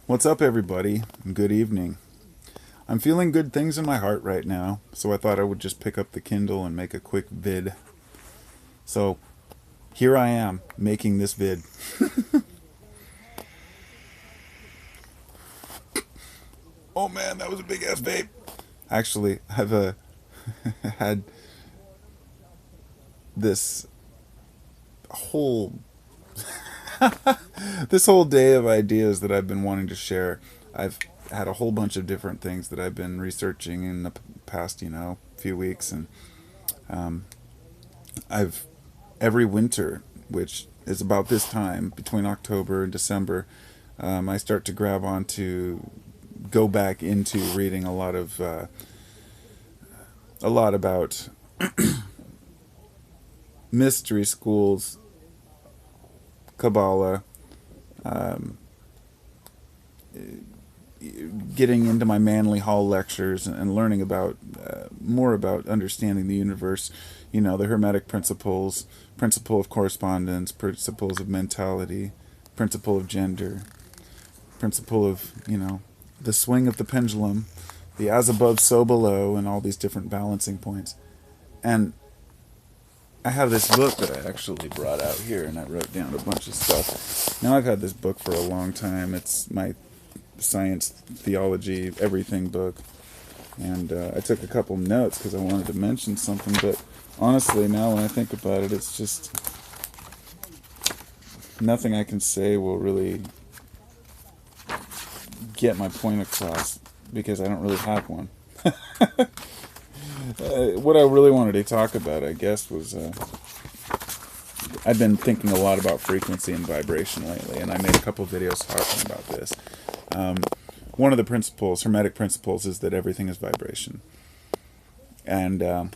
What's up, everybody? Good evening. I'm feeling good things in my heart right now, so I thought I would just pick up the Kindle and make a quick vid. So, here I am, making this vid. Oh man, that was a big ass vape. Actually, I've had this whole this whole day of ideas that I've been wanting to share. I've had a whole bunch of different things that I've been researching in the past, few weeks, and I've every winter, which is about this time between October and December, I start to grab on to go back into reading a lot about mystery schools, Kabbalah, getting into my Manly Hall lectures and learning about more about understanding the universe, the Hermetic principles, principle of correspondence, principles of mentality, principle of gender, principle of, the swing of the pendulum, the as above, so below, and all these different balancing points. And I have this book that I actually brought out here, and I wrote down a bunch of stuff. Now, I've had this book for a long time. It's my science, theology, everything book. And I took a couple notes because I wanted to mention something, but honestly, now when I think about it, it's just nothing I can say will really get my point across because I don't really have one. What I really wanted to talk about, I guess, was I've been thinking a lot about frequency and vibration lately, and I made a couple videos talking about this. One of the principles, Hermetic principles, is that everything is vibration. And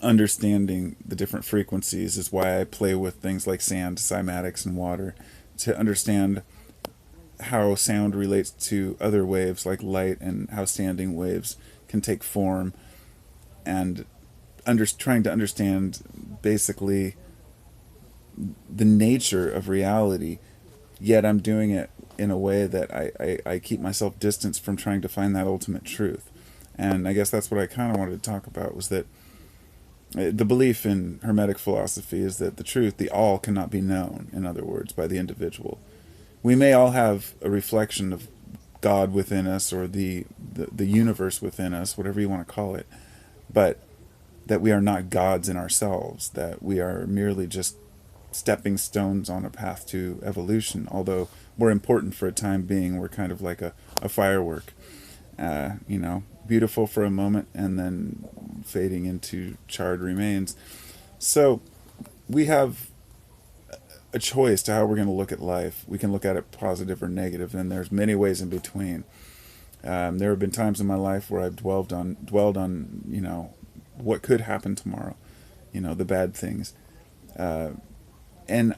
understanding the different frequencies is why I play with things like sand, cymatics, and water, to understand how sound relates to other waves like light, and how standing waves can take form, and trying to understand basically the nature of reality, yet I'm doing it in a way that I keep myself distanced from trying to find that ultimate truth. And I guess that's what I kind of wanted to talk about, was that the belief in Hermetic philosophy is that the truth, the all, cannot be known, in other words, by the individual. We may all have a reflection of God within us, or the universe within us, whatever you want to call it, but that we are not gods in ourselves, that we are merely just stepping stones on a path to evolution. Although we're important for a time being, we're kind of like a firework, beautiful for a moment and then fading into charred remains. So we have a choice to how we're going to look at life. We can look at it positive or negative, and there's many ways in between. There have been times in my life where I've dwelled on, what could happen tomorrow, the bad things. And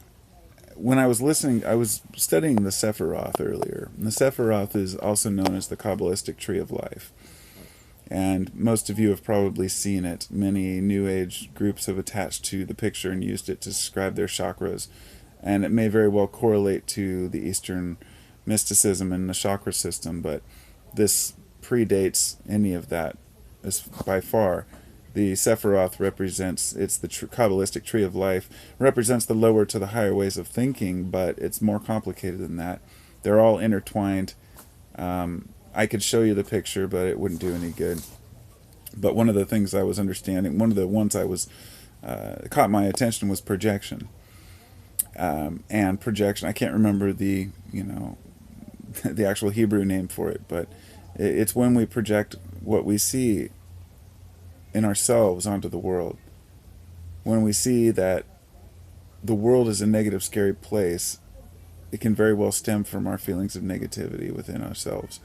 when I was listening, I was studying the sephiroth earlier. And the sephiroth is also known as the Kabbalistic tree of life. And most of you have probably seen it. Many New Age groups have attached to the picture and used it to describe their chakras. And it may very well correlate to the Eastern mysticism and the chakra system, but this predates any of that by far. The Sephiroth represents, it's the Kabbalistic tree of life, represents the lower to the higher ways of thinking, but it's more complicated than that. They're all intertwined. I could show you the picture, but it wouldn't do any good. But one of the things I was understanding, one of the ones I was, caught my attention, was projection. And projection, I can't remember the the actual Hebrew name for it, but it's when we project what we see in ourselves onto the world. When we see that the world is a negative, scary place, it can very well stem from our feelings of negativity within ourselves.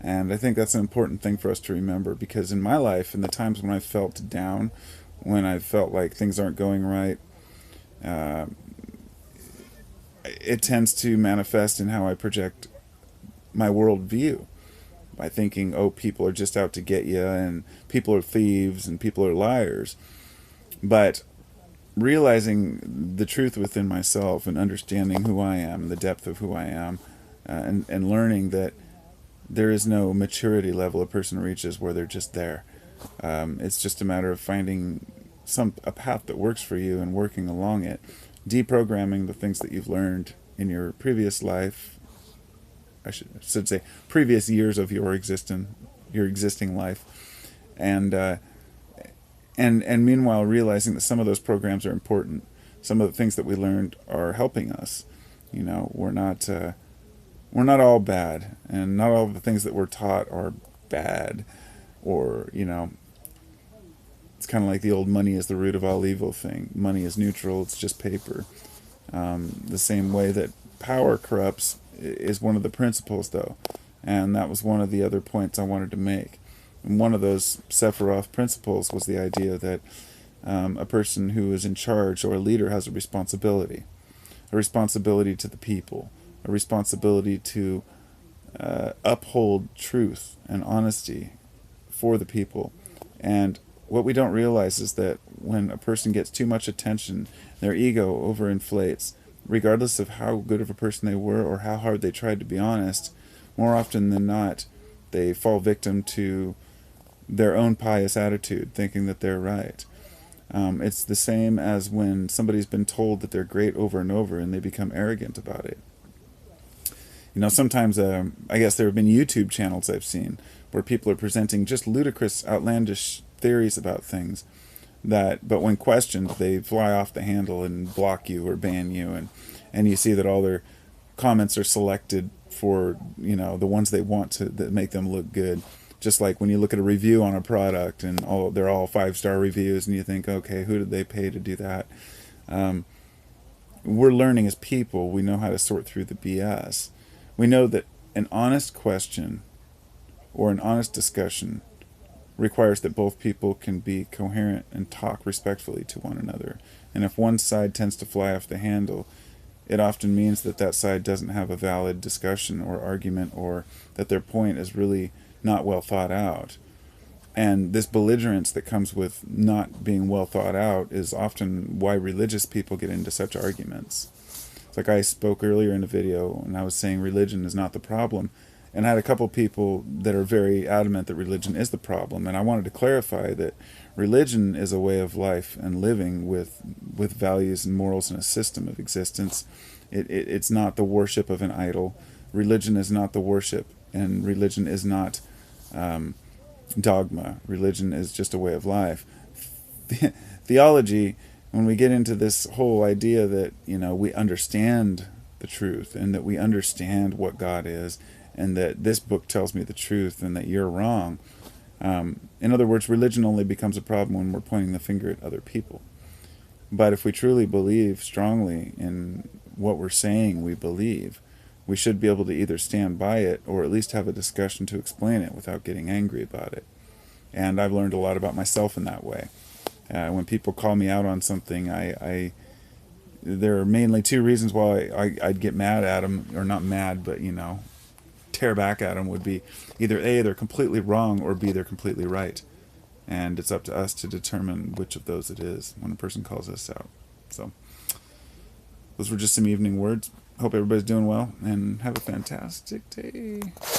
And I think that's an important thing for us to remember, because in my life, in the times when I felt down, when I felt like things aren't going right, it tends to manifest in how I project my worldview, by thinking, oh, people are just out to get you, and people are thieves, and people are liars. But realizing the truth within myself and understanding who I am, the depth of who I am, and learning that there is no maturity level a person reaches where they're just there. It's just a matter of finding a path that works for you and working along it, deprogramming the things that you've learned in your previous life. I should say previous years of your existing life, and and meanwhile realizing that some of those programs are important. Some of the things that we learned are helping us. We're not all bad, and not all the things that we're taught are bad, or it's kind of like the old "money is the root of all evil" thing. Money is neutral; it's just paper. The same way that power corrupts is one of the principles, though, and that was one of the other points I wanted to make. And one of those sephiroth principles was the idea that a person who is in charge or a leader has a responsibility to the people, a responsibility to uphold truth and honesty for the people. And what we don't realize is that when a person gets too much attention, their ego overinflates, regardless of how good of a person they were or how hard they tried to be honest. More often than not, they fall victim to their own pious attitude, thinking that they're right. It's the same as when somebody's been told that they're great over and over and they become arrogant about it. Sometimes I guess there have been YouTube channels I've seen where people are presenting just ludicrous, outlandish theories about things but when questioned, they fly off the handle and block you or ban you, and you see that all their comments are selected for the ones they want to that make them look good. Just like when you look at a review on a product and they're all 5-star reviews, and you think, okay, who did they pay to do that? We're learning as people. We know how to sort through the BS. We know that an honest question or an honest discussion requires that both people can be coherent and talk respectfully to one another. And if one side tends to fly off the handle, it often means that side doesn't have a valid discussion or argument, or that their point is really not well thought out. And this belligerence that comes with not being well thought out is often why religious people get into such arguments. It's like I spoke earlier in the video, and I was saying religion is not the problem. And I had a couple people that are very adamant that religion is the problem. And I wanted to clarify that religion is a way of life and living with values and morals and a system of existence. It's not the worship of an idol. Religion is not the worship, and religion is not dogma. Religion is just a way of life. Theology, when we get into this whole idea that we understand the truth and that we understand what God is, and that this book tells me the truth and that you're wrong. In other words, religion only becomes a problem when we're pointing the finger at other people. But if we truly believe strongly in what we're saying we believe, we should be able to either stand by it or at least have a discussion to explain it without getting angry about it. And I've learned a lot about myself in that way. When people call me out on something, there are mainly two reasons why I'd get mad at them, or not mad, but tear back at them, would be either A, they're completely wrong, or B, they're completely right. And it's up to us to determine which of those it is when a person calls us out. So those were just some evening words. Hope everybody's doing well, and have a fantastic day.